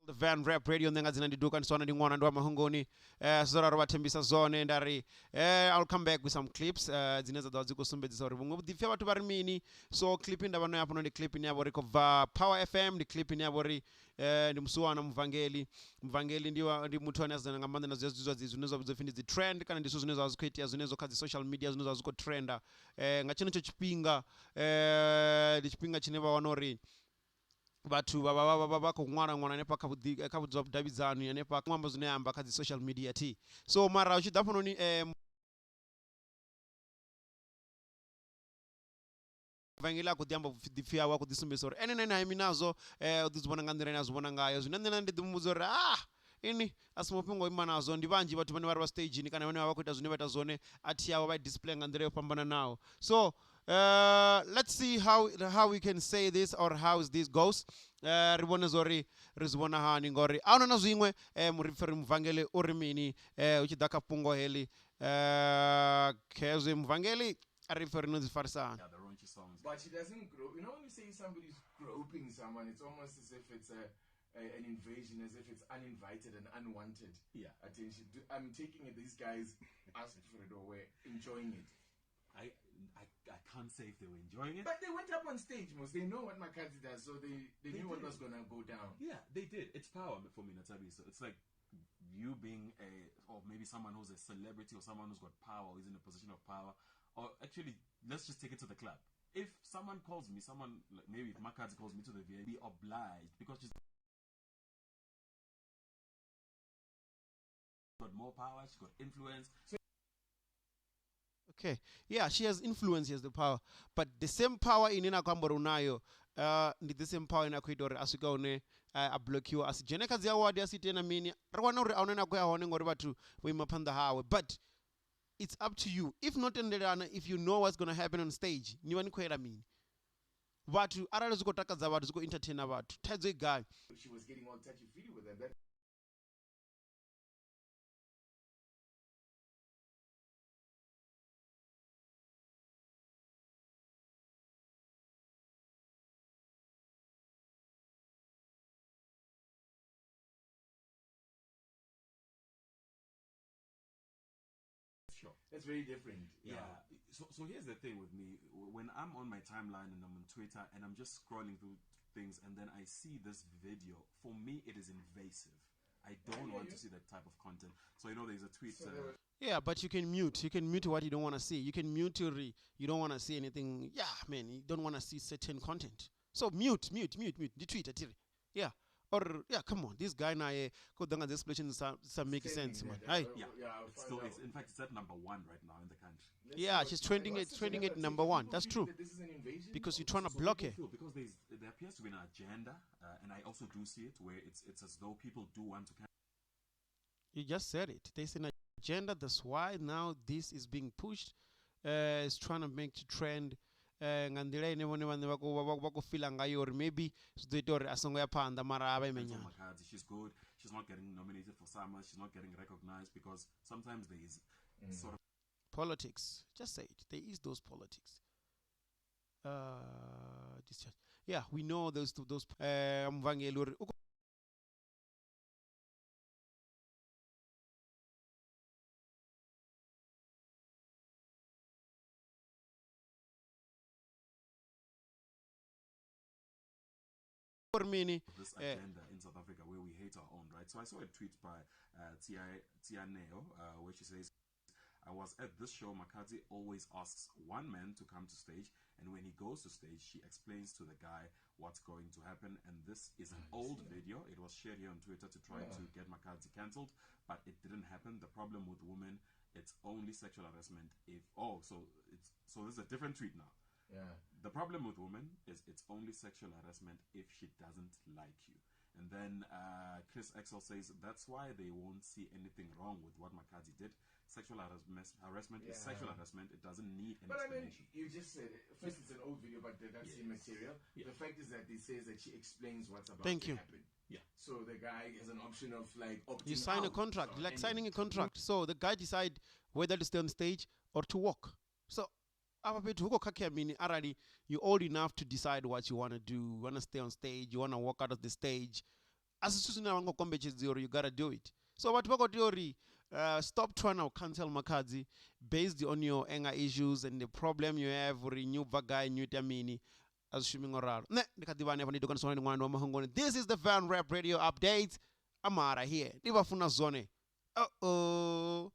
the van rap radio ndenga zinandiduka ndisona nding'ona ndi wamahungoni zora vatembisa zone ndari I'll come back with some clips dzinedza dzava dzikusumbedzisa uri vumwe vudipfi vhathu vari mini. So clip ndava nayo apo ndi clip ine yavo ri kubva Power FM, ndi clip ine yavo ri ndi musuwana muvhangeli ndi muthu ane azana nga maanḓa na zwidzidzivhadzi zwine zwa vhudzwa pfi ndi dzi trend kana ndi zwithu zwine zwa zwi itea zwine zwo kha dzi social media zwine zwa zwi khou trenda nga tshenetsho tshifhinga ndi tshifhinga tshine vha wana uri vhathu vha khou ṅwala hanefha kha vhudavhidzani hanefha ṅwambo zwine amba kha dzi social media ti. So mara u tshi ḓa hafhanoni muvhangeli a khou ḓi amba ḓipfhi awe a khou ḓi sumbedzisa uri ene na ene haimi nazwo u ḓi zwi vhona nga nḓila ine a zwi vhona ngayo. Zwine nṋe ndi ḓi muvhudza uri ini a si mafhungo o ima nazwo, ndi vhanzhi vhathu vhane vha ri vha stageni kana vhane vha vha khou ita zwine vha ita zwone a thi yavho vha display nga nḓila yo fhambananaho. So let's see how we can say this or how this goes. Ri vhone zori ri zwi vhona hani ngori a huna na zwiṅwe muripfhi ri muvhangeli uri mini u tshi ḓa kha fhungo heḽi khezwi muvhangeli a ri pfhi ri no dzi farisa hani. But she doesn't grow. You know, when you say somebody's groping someone, it's almost as if it's an invasion, as if it's uninvited and unwanted attention. I'm taking it these guys asked for it or were enjoying it. I can't say if they were enjoying it. But they went up on stage, most. They know what Makhadzi does, so they knew what was going to go down. Yeah, they did. It's power for me, Natabi. So it's like you being or maybe someone who's a celebrity or someone who's got power, or is in a position of power. Or actually, let's just take it to the club. If someone calls me, like maybe if Makhadzi calls me to the VA, be obliged because she's got more power, she's got influence. Okay, yeah, she has influence, she has the power, but the same power inena kwamba unayo ndi the same power ina kuita uri aswika une a blockiwa asijene kha dzi award asite na mini ri wana uri a una ku ya hone ngori vhathu vho ima phanḓa hawe. But it's up to you. If not tendelana, if you know what's going to happen on stage, ni vha ni khou yela mini vhathu arali zwi khou takadza vhathu zwi khou entertaina vhathu thaidzo i gai. She was getting all touchy-feely with them. Sure. That's very different. Yeah. So here's the thing with me. When I'm on my timeline and I'm on Twitter and I'm just scrolling through things and then I see this video, for me it is invasive. I don't want to see that type of content. So there's a tweet. Yeah, but you can mute. You can mute what you don't want to see. You can mute you don't want to see anything. Yeah, man, you don't want to see certain content. So mute. The tweet atiri. Yeah. Or yeah, come on, this guy now could the explanation some make sense, man. Yeah, it's in fact it's at number 1 right now in the country. Yeah, she's trending it number 1. That's true. This is an invasion because you're trying to block it. Because there appears to be an agenda, and I also do see it where it's as though people do want to. You just said it. There's an agenda. That's why now this is being pushed. It's trying to make the trend. Nga nḓila ine vhone vhane vha khou fila ngayo uri maybe zwi ḓo ita uri a songo ya phanḓa mara a vha imenyana. She's good. She's not getting nominated for Summer. She's not getting recognized because sometimes there is sort of politics. Just say it. There is those politics. Yeah, we know those muvhangeli uri this agenda in South Africa where we hate our own, right? So I saw a tweet by Tia Neo where she says, I was at this show, Makhadzi always asks one man to come to stage, and when he goes to stage, she explains to the guy what's going to happen. And this is an old video. It was shared here on Twitter to try to get Makhadzi cancelled, but it didn't happen. The problem with women, it's only sexual harassment if so this is a different tweet now. Yeah. The problem with women is it's only sexual harassment if she doesn't like you. And then Chris Exel says that's why they won't see anything wrong with what Makhadzi did. Sexual harassment is sexual harassment. It doesn't need an explanation. I mean, you just said it. First, it's an old video, but that's the material. Yeah. The fact is that it says that she explains what's about to happen. Yeah. So the guy has an option of like opting you sign out a contract, like signing a contract. So the guy decide whether to stay on stage or to walk. So you're old enough to decide what you want to do. You want to stay on stage, you want to walk out of the stage. asi zwithu zwine vangokombetshedza uri you gotta do it. So vhathu vha khou tea uri stop trying to cancel Makhadzi based on your anger issues and the problem you have uri new bva guy new ita mini azwishumi ngo ralo. Nṋe ndi kha ḓi vha hanefho ndi dokani swona ndi ṅwana wa Mahungoni. This is the Van Rap Radio Update. Amara here. Ndi vha funa zwone. Uh-oh.